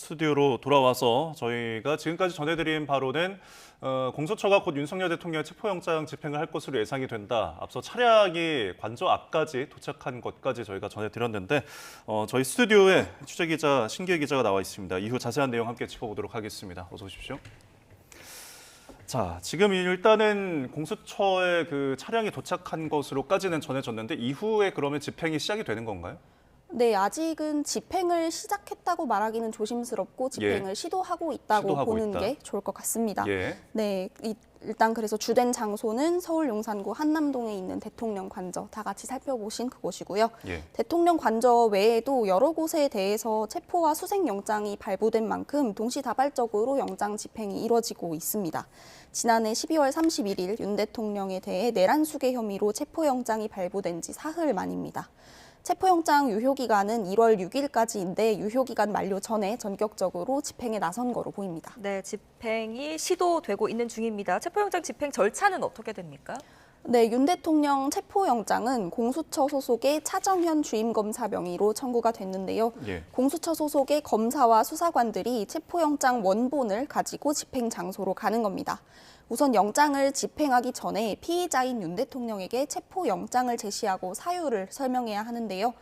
스튜디오로 돌아와서 저희가 지금까지 전해드린 바로는 공수처가 곧 윤석열 대통령 체포영장 집행을 할 것으로 예상이 된다. 앞서 차량이 관저 앞까지 도착한 것까지 저희가 전해드렸는데 저희 스튜디오에 취재기자 신기혜 기자가 나와 있습니다. 이후 자세한 내용 함께 짚어보도록 하겠습니다. 어서 오십시오. 자, 지금 일단은 공수처에 그 차량이 도착한 것으로까지는 전해졌는데 이후에 그러면 집행이 시작이 되는 건가요? 네, 아직은 집행을 시작했다고 말하기는 조심스럽고 집행을 시도하고 있다고 보는 게 좋을 것 같습니다. 네, 일단 그래서 주된 장소는 서울 용산구 한남동에 있는 대통령 관저, 다 같이 살펴보신 그곳이고요. 대통령 관저 외에도 여러 곳에 대해서 체포와 수색영장이 발부된 만큼 동시다발적으로 영장 집행이 이뤄지고 있습니다. 지난해 12월 31일 윤 대통령에 대해 내란 수괴 혐의로 체포영장이 발부된 지 사흘 만입니다. 체포영장 유효기간은 1월 6일까지인데 유효기간 만료 전에 전격적으로 집행에 나선 거로 보입니다. 네, 집행이 시도되고 있는 중입니다. 체포영장 집행 절차는 어떻게 됩니까? 네, 윤 대통령 체포영장은 공수처 소속의 차정현 주임검사 명의로 청구가 됐는데요. 공수처 소속의 검사와 수사관들이 체포영장 원본을 가지고 집행 장소로 가는 겁니다. 우선 영장을 집행하기 전에 피의자인 윤 대통령에게 체포영장을 제시하고 사유를 설명해야 하는데요.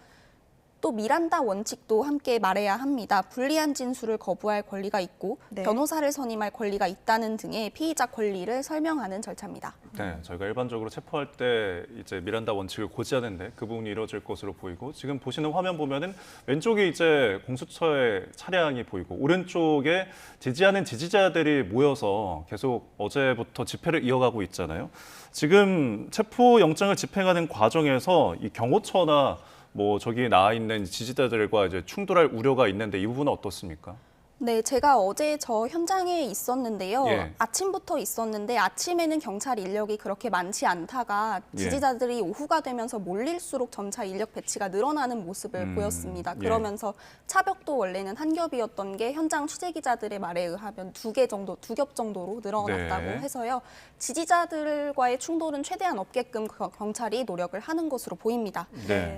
또 미란다 원칙도 함께 말해야 합니다. 불리한 진술을 거부할 권리가 있고 변호사를 선임할 권리가 있다는 등의 피의자 권리를 설명하는 절차입니다. 네, 저희가 일반적으로 체포할 때 이제 미란다 원칙을 고지하는데 그 부분이 이루어질 것으로 보이고 지금 보시는 화면 보면은 왼쪽에 이제 공수처의 차량이 보이고 오른쪽에 지지하는 지지자들이 모여서 계속 어제부터 집회를 이어가고 있잖아요. 지금 체포영장을 집행하는 과정에서 이 경호처나 뭐 저기 나와 있는 지지자들과 이제 충돌할 우려가 있는데 이 부분은 어떻습니까? 네, 제가 어제 저 현장에 있었는데요. 아침부터 있었는데 아침에는 경찰 인력이 그렇게 많지 않다가 지지자들이 오후가 되면서 몰릴수록 점차 인력 배치가 늘어나는 모습을 보였습니다. 그러면서 차벽도 원래는 한 겹이었던 게 현장 취재기자들의 말에 의하면 두 겹 정도로 늘어났다고 해서요. 지지자들과의 충돌은 최대한 없게끔 경찰이 노력을 하는 것으로 보입니다.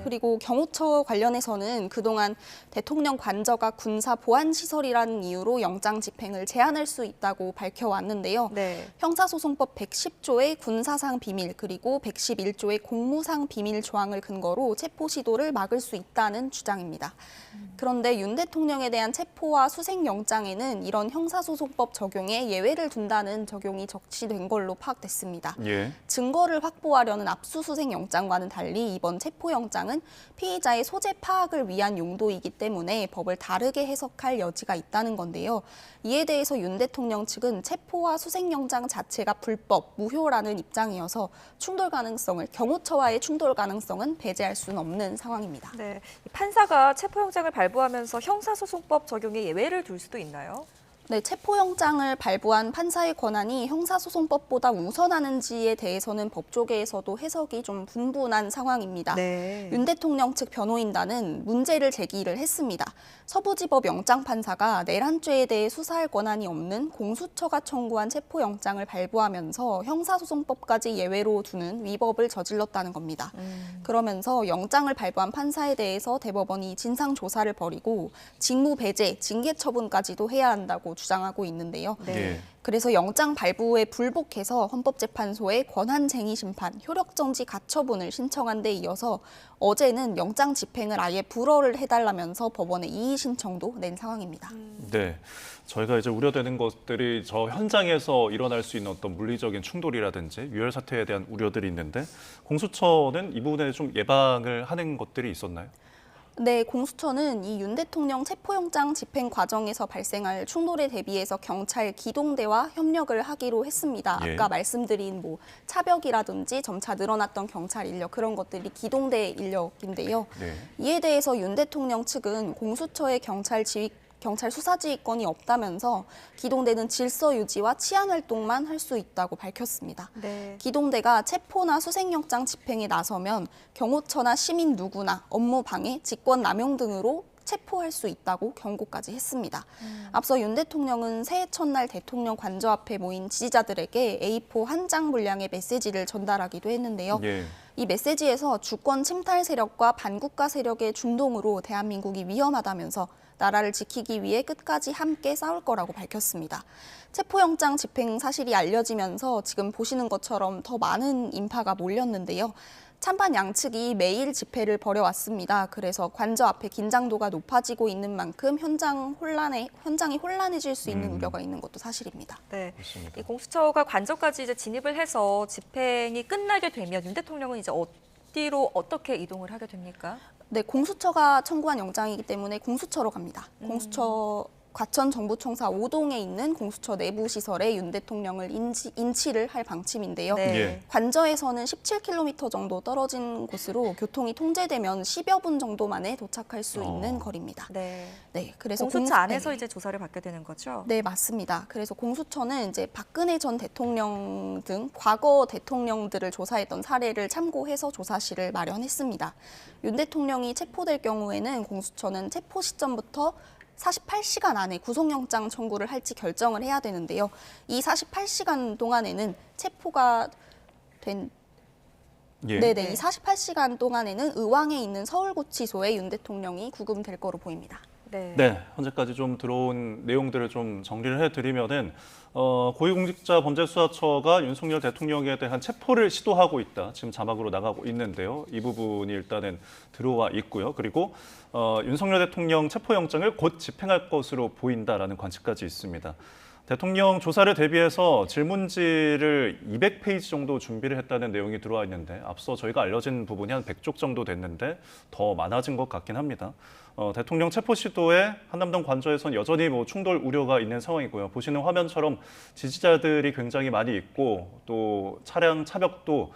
그리고 경호처 관련해서는 그동안 대통령 관저가 군사 보안시설이라는 이유로 영장 집행을 제한할 수 있다고 밝혀왔는데요. 형사소송법 110조의 군사상 비밀 그리고 111조의 공무상 비밀 조항을 근거로 체포 시도를 막을 수 있다는 주장입니다. 그런데 윤 대통령에 대한 체포와 수색영장에는 이런 형사소송법 적용에 예외를 둔다는 적용이 적시된 걸로 파악됐습니다. 증거를 확보하려는 압수수색영장과는 달리 이번 체포영장은 피의자의 소재 파악을 위한 용도이기 때문에 법을 다르게 해석할 여지가 있다는 건데요. 이에 대해서 윤 대통령 측은 체포와 수색영장 자체가 불법, 무효라는 입장이어서 경호처와의 충돌 가능성은 배제할 수는 없는 상황입니다. 네, 판사가 체포영장을 발부하면서 형사소송법 적용에 예외를 둘 수도 있나요? 네, 체포영장을 발부한 판사의 권한이 형사소송법보다 우선하는지에 대해서는 법조계에서도 해석이 좀 분분한 상황입니다. 윤 대통령 측 변호인단은 문제를 제기를 했습니다. 서부지법 영장판사가 내란죄에 대해 수사할 권한이 없는 공수처가 청구한 체포영장을 발부하면서 형사소송법까지 예외로 두는 위법을 저질렀다는 겁니다. 그러면서 영장을 발부한 판사에 대해서 대법원이 진상조사를 벌이고 직무배제, 징계처분까지도 해야 한다고 주장하고 있는데요. 그래서 영장 발부에 불복해서 헌법재판소에 권한쟁의 심판, 효력정지 가처분을 신청한 데 이어서 어제는 영장 집행을 아예 불허를 해달라면서 법원에 이의 신청도 낸 상황입니다. 네, 저희가 이제 우려되는 것들이 저 현장에서 일어날 수 있는 어떤 물리적인 충돌이라든지 유혈 사태에 대한 우려들이 있는데 공수처는 이 부분에 좀 예방을 하는 것들이 있었나요? 네, 공수처는 이 윤 대통령 체포영장 집행 과정에서 발생할 충돌에 대비해서 경찰 기동대와 협력을 하기로 했습니다. 아까 말씀드린 차벽이라든지 점차 늘어났던 경찰 인력 그런 것들이 기동대 인력인데요. 이에 대해서 윤 대통령 측은 공수처의 경찰 수사지휘권이 없다면서 기동대는 질서 유지와 치안 활동만 할 수 있다고 밝혔습니다. 기동대가 체포나 수색영장 집행에 나서면 경호처나 시민 누구나 업무 방해, 직권 남용 등으로 체포할 수 있다고 경고까지 했습니다. 앞서 윤 대통령은 새해 첫날 대통령 관저 앞에 모인 지지자들에게 A4 한 장 분량의 메시지를 전달하기도 했는데요. 이 메시지에서 주권 침탈 세력과 반국가 세력의 준동으로 대한민국이 위험하다면서 나라를 지키기 위해 끝까지 함께 싸울 거라고 밝혔습니다. 체포영장 집행 사실이 알려지면서 지금 보시는 것처럼 더 많은 인파가 몰렸는데요. 찬반 양측이 매일 집회를 벌여왔습니다. 그래서 관저 앞에 긴장도가 높아지고 있는 만큼 현장이 혼란해질 수 있는 우려가 있는 것도 사실입니다. 네, 그렇습니다. 이 공수처가 관저까지 이제 진입을 해서 집행이 끝나게 되면 윤 대통령은 이제 어디로 어떻게 이동을 하게 됩니까? 네, 공수처가 청구한 영장이기 때문에 공수처로 갑니다. 공수처 과천 정부청사 5동에 있는 공수처 내부 시설에 윤 대통령을 인치를 할 방침인데요. 네. 예. 관저에서는 17km 정도 떨어진 곳으로 교통이 통제되면 10여 분 정도 만에 도착할 수 있는 거리입니다. 네. 네, 그래서 공수처 안에서 네. 이제 조사를 받게 되는 거죠? 네, 맞습니다. 그래서 공수처는 이제 박근혜 전 대통령 등 과거 대통령들을 조사했던 사례를 참고해서 조사실을 마련했습니다. 윤 대통령이 체포될 경우에는 공수처는 체포 시점부터 48시간 안에 구속영장 청구를 할지 결정을 해야 되는데요. 이 48시간 동안에는 체포가 된 예. 네네, 이 48시간 동안에는 의왕에 있는 서울구치소에 윤 대통령이 구금될 거로 보입니다. 네. 네, 현재까지 좀 들어온 내용들을 좀 정리를 해드리면은 고위공직자범죄수사처가 윤석열 대통령에 대한 체포를 시도하고 있다. 지금 자막으로 나가고 있는데요. 이 부분이 일단은 들어와 있고요. 그리고 윤석열 대통령 체포영장을 곧 집행할 것으로 보인다라는 관측까지 있습니다. 대통령 조사를 대비해서 질문지를 200페이지 정도 준비를 했다는 내용이 들어와 있는데 앞서 저희가 알려진 부분이 한 100쪽 정도 됐는데 더 많아진 것 같긴 합니다. 대통령 체포 시도에 한남동 관저에선 여전히 충돌 우려가 있는 상황이고요. 보시는 화면처럼 지지자들이 굉장히 많이 있고 또 차량 차벽도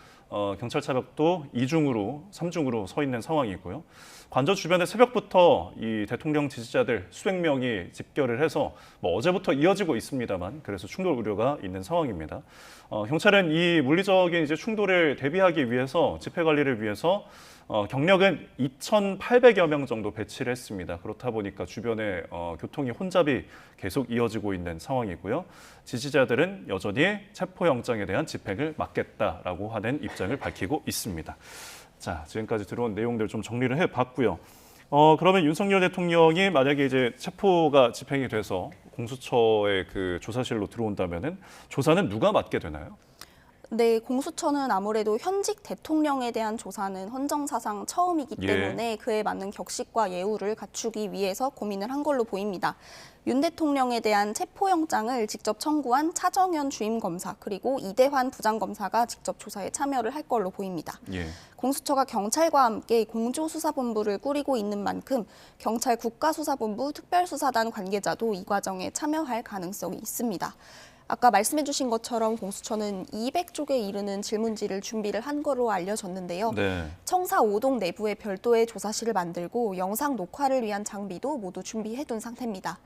경찰 차벽도 2중으로 3중으로 서 있는 상황이고요. 관저 주변에 새벽부터 이 대통령 지지자들 수백 명이 집결을 해서 어제부터 이어지고 있습니다만 그래서 충돌 우려가 있는 상황입니다. 경찰은 이 물리적인 이제 충돌을 대비하기 위해서 집회 관리를 위해서 경력은 2,800여 명 정도 배치를 했습니다. 그렇다 보니까 주변에 교통이 혼잡이 계속 이어지고 있는 상황이고요. 지지자들은 여전히 체포영장에 대한 집행을 막겠다라고 하는 입장을 밝히고 있습니다. 자, 지금까지 들어온 내용들 좀 정리를 해봤고요. 그러면 윤석열 대통령이 만약에 이제 체포가 집행이 돼서 공수처의 그 조사실로 들어온다면은 조사는 누가 맡게 되나요? 네, 공수처는 아무래도 현직 대통령에 대한 조사는 헌정사상 처음이기 때문에 그에 맞는 격식과 예우를 갖추기 위해서 고민을 한 걸로 보입니다. 윤 대통령에 대한 체포영장을 직접 청구한 차정현 주임검사 그리고 이대환 부장검사가 직접 조사에 참여를 할 걸로 보입니다. 예. 공수처가 경찰과 함께 공조수사본부를 꾸리고 있는 만큼 경찰 국가수사본부 특별수사단 관계자도 이 과정에 참여할 가능성이 있습니다. 아까 말씀해 주신 것처럼 공수처는 200쪽에 이르는 질문지를 준비를 한 거로 알려졌는데요. 네. 청사 5동 내부에 별도의 조사실을 만들고 영상 녹화를 위한 장비도 모두 준비해둔 상태입니다.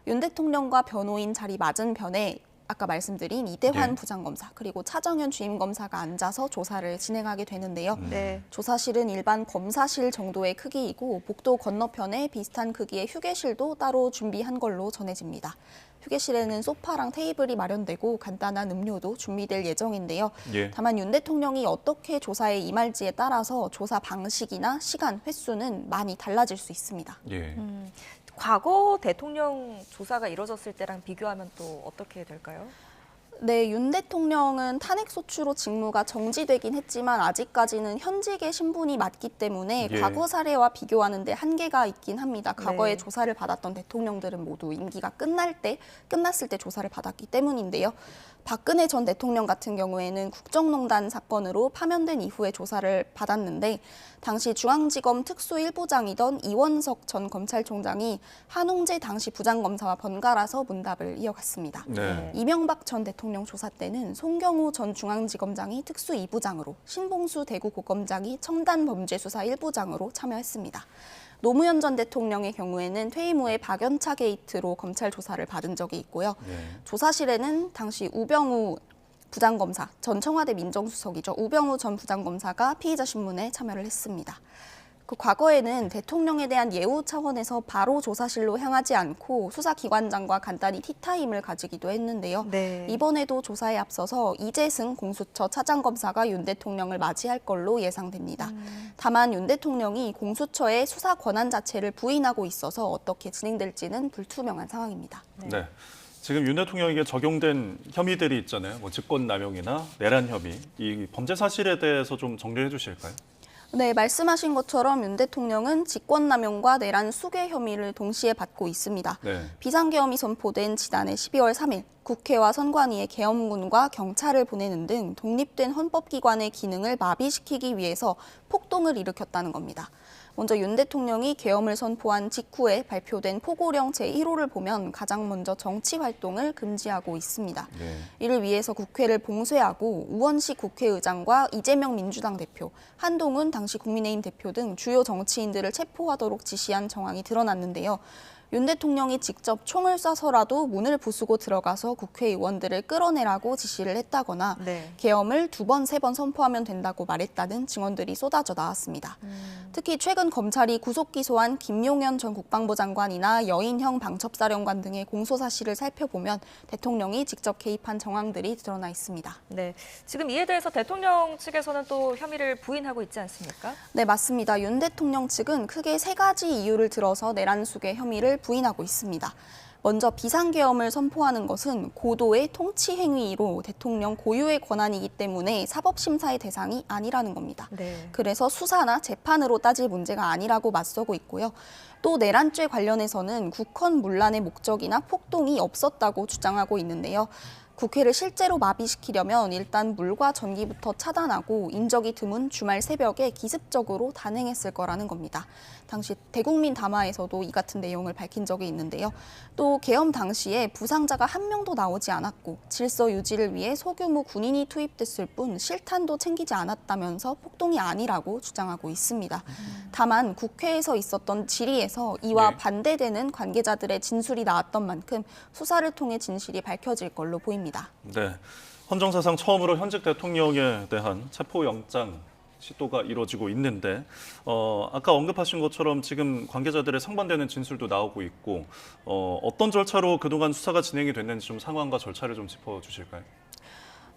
윤 대통령과 변호인 자리 맞은편에 아까 말씀드린 이대환 부장검사 그리고 차정현 주임검사가 앉아서 조사를 진행하게 되는데요. 네. 조사실은 일반 검사실 정도의 크기이고 복도 건너편에 비슷한 크기의 휴게실도 따로 준비한 걸로 전해집니다. 휴게실에는 소파랑 테이블이 마련되고 간단한 음료도 준비될 예정인데요. 예. 다만 윤 대통령이 어떻게 조사에 임할지에 따라서 조사 방식이나 시간, 횟수는 많이 달라질 수 있습니다. 예. 과거 대통령 조사가 이루어졌을 때랑 비교하면 또 어떻게 될까요? 네, 윤 대통령은 탄핵소추로 직무가 정지되긴 했지만 아직까지는 현직의 신분이 맞기 때문에 예. 과거 사례와 비교하는 데 한계가 있긴 합니다. 과거에 네. 조사를 받았던 대통령들은 모두 임기가 끝났을 때 조사를 받았기 때문인데요. 박근혜 전 대통령 같은 경우에는 국정농단 사건으로 파면된 이후에 조사를 받았는데 당시 중앙지검 특수 1부장이던 이원석 전 검찰총장이 한웅재 당시 부장검사와 번갈아서 문답을 이어갔습니다. 네. 이명박 전 대통령 조사 때는 송경호 전 중앙지검장이 특수 2부장으로 신봉수 대구고검장이 첨단범죄수사 1부장으로 참여했습니다. 노무현 전 대통령의 경우에는 퇴임 후에 박연차 게이트로 검찰 조사를 받은 적이 있고요. 조사실에는 당시 우병우 부장검사, 전 청와대 민정수석이죠. 우병우 전 부장검사가 피의자 신문에 참여를 했습니다. 과거에는 대통령에 대한 예우 차원에서 바로 조사실로 향하지 않고 수사기관장과 간단히 티타임을 가지기도 했는데요. 네. 이번에도 조사에 앞서서 이재승 공수처 차장검사가 윤 대통령을 맞이할 걸로 예상됩니다. 다만 윤 대통령이 공수처의 수사 권한 자체를 부인하고 있어서 어떻게 진행될지는 불투명한 상황입니다. 네. 지금 윤 대통령에게 적용된 혐의들이 있잖아요. 뭐 직권남용이나 내란 혐의, 이 범죄 사실에 대해서 좀 정리해 주실까요? 네, 말씀하신 것처럼 윤 대통령은 직권남용과 내란 수괴 혐의를 동시에 받고 있습니다. 네. 비상계엄이 선포된 지난해 12월 3일 국회와 선관위에 계엄군과 경찰을 보내는 등 독립된 헌법기관의 기능을 마비시키기 위해서 폭동을 일으켰다는 겁니다. 먼저 윤 대통령이 계엄을 선포한 직후에 발표된 포고령 제1호를 보면 가장 먼저 정치 활동을 금지하고 있습니다. 네. 이를 위해서 국회를 봉쇄하고 우원식 국회의장과 이재명 민주당 대표, 한동훈 당시 국민의힘 대표 등 주요 정치인들을 체포하도록 지시한 정황이 드러났는데요. 윤 대통령이 직접 총을 쏴서라도 문을 부수고 들어가서 국회의원들을 끌어내라고 지시를 했다거나 네. 계엄을 2번, 3번 선포하면 된다고 말했다는 증언들이 쏟아져 나왔습니다. 특히 최근 검찰이 구속 기소한 김용현 전 국방부 장관이나 여인형 방첩사령관 등의 공소 사실을 살펴보면 대통령이 직접 개입한 정황들이 드러나 있습니다. 네. 지금 이에 대해서 대통령 측에서는 또 혐의를 부인하고 있지 않습니까? 네, 맞습니다. 윤 대통령 측은 크게 3가지 이유를 들어서 내란 수괴 혐의를 부인하고 있습니다. 먼저 비상계엄을 선포하는 것은 고도의 통치 행위로 대통령 고유의 권한이기 때문에 사법심사의 대상이 아니라는 겁니다. 네. 그래서 수사나 재판으로 따질 문제가 아니라고 맞서고 있고요. 또 내란죄 관련해서는 국헌 문란의 목적이나 폭동이 없었다고 주장하고 있는데요. 국회를 실제로 마비시키려면 일단 물과 전기부터 차단하고 인적이 드문 주말 새벽에 기습적으로 단행했을 거라는 겁니다. 당시 대국민 담화에서도 이 같은 내용을 밝힌 적이 있는데요. 또 계엄 당시에 부상자가 한 명도 나오지 않았고 질서 유지를 위해 소규모 군인이 투입됐을 뿐 실탄도 챙기지 않았다면서 폭동이 아니라고 주장하고 있습니다. 다만 국회에서 있었던 질의에서 이와 네. 반대되는 관계자들의 진술이 나왔던 만큼 수사를 통해 진실이 밝혀질 걸로 보입니다. 네. 헌정사상 처음으로 현직 대통령에 대한 체포영장 시도가 이루어지고 있는데 아까 언급하신 것처럼 지금 관계자들의 상반되는 진술도 나오고 있고 어떤 절차로 그동안 수사가 진행이 됐는지 좀 상황과 절차를 좀 짚어주실까요?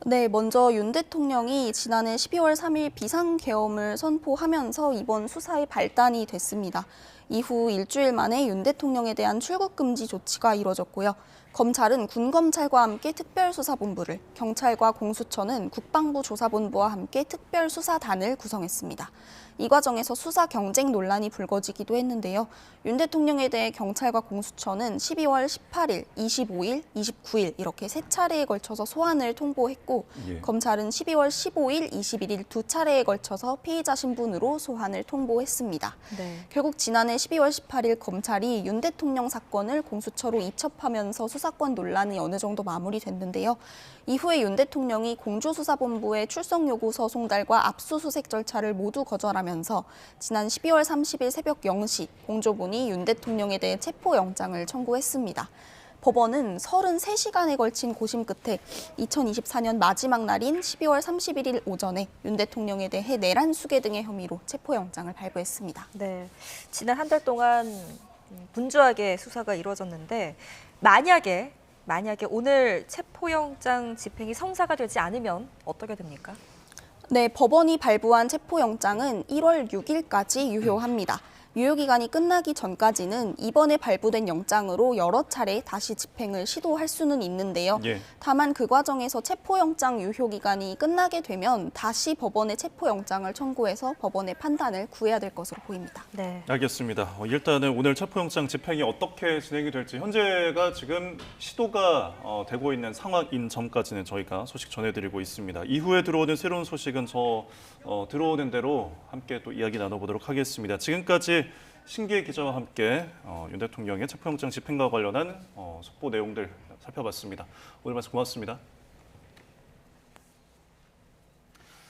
네, 먼저 윤 대통령이 지난해 12월 3일 비상계엄을 선포하면서 이번 수사의 발단이 됐습니다. 이후 일주일 만에 윤 대통령에 대한 출국금지 조치가 이뤄졌고요. 검찰은 군검찰과 함께 특별수사본부를, 경찰과 공수처는 국방부 조사본부와 함께 특별수사단을 구성했습니다. 이 과정에서 수사 경쟁 논란이 불거지기도 했는데요. 윤 대통령에 대해 경찰과 공수처는 12월 18일, 25일, 29일 이렇게 3차례에 걸쳐서 소환을 통보했고 예. 검찰은 12월 15일, 21일 2차례에 걸쳐서 피의자 신분으로 소환을 통보했습니다. 네. 결국 지난해 12월 18일 검찰이 윤 대통령 사건을 공수처로 이첩하면서 수사권 논란이 어느 정도 마무리됐는데요. 이후에 윤 대통령이 공조수사본부의 출석 요구서 송달과 압수수색 절차를 모두 거절하면서 지난 12월 30일 새벽 0시 공조본이 윤 대통령에 대해 체포영장을 청구했습니다. 법원은 33시간에 걸친 고심 끝에 2024년 마지막 날인 12월 31일 오전에 윤 대통령에 대해 내란 수괴 등의 혐의로 체포영장을 발부했습니다. 네. 지난 한 달 동안 분주하게 수사가 이루어졌는데 만약에 오늘 체포영장 집행이 성사가 되지 않으면 어떻게 됩니까? 네, 법원이 발부한 체포영장은 1월 6일까지 유효합니다. 유효기간이 끝나기 전까지는 이번에 발부된 영장으로 여러 차례 다시 집행을 시도할 수는 있는데요. 예. 다만 그 과정에서 체포영장 유효기간이 끝나게 되면 다시 법원에 체포영장을 청구해서 법원의 판단을 구해야 될 것으로 보입니다. 네. 알겠습니다. 일단은 오늘 체포영장 집행이 어떻게 진행이 될지 현재가 지금 시도가 되고 있는 상황인 점까지는 저희가 소식 전해드리고 있습니다. 이후에 들어오는 새로운 소식은 들어오는 대로 함께 또 이야기 나눠보도록 하겠습니다. 지금까지 신기혜 기자와 함께 윤 대통령의 체포영장 집행과 관련한 속보 내용들 살펴봤습니다. 오늘 말씀 고맙습니다.